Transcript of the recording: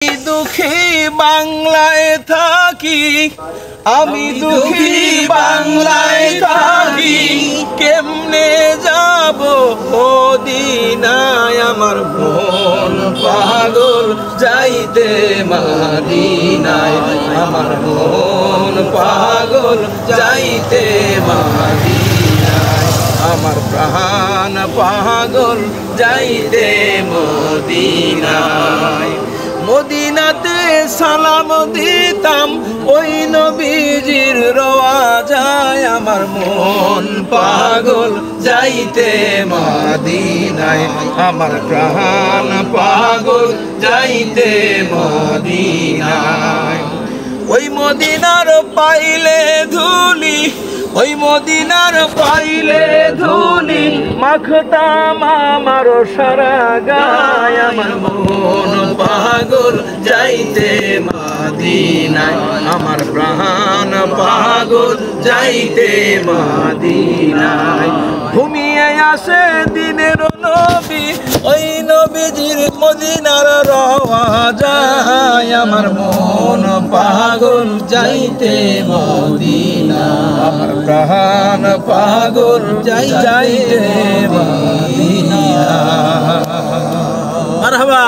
দুঃখী বাংলায় থাকি, আমি দুঃখী বাংলায় থাকি, কেমনে যাব মদিনায়? আমার মন পাগল যাইতে মদিনায়, আমার মন পাগল যাইতে মদিনায়, আমার প্রাণ পাগল যাইতে মদিনায়। মদিনাতে সালাম দিতাম ওই নবীজির রওয়াজায়, আমার মন পাগল যাইতে মদিনায়, আমার প্রাণ পাগল যাইতে মদিনায়। ওই মদিনার পাইলে ধুলি, ওই মদিনার পাইলে ধুলি, মাখতাম আমার সারা গায়, আমার মন পাগল যাইতে মদিনায়, আমার প্রাণ পাগল যাইতে মদিনায়। ঘুমিয়ে আসে দিনের নবী, ওই নবীজির মদিনার রওয়াজায়, আমার মন পাগল যাইতে মদিনায়, আমার প্রাণ পাগল যাইতে মদিনায়। মারহাবা।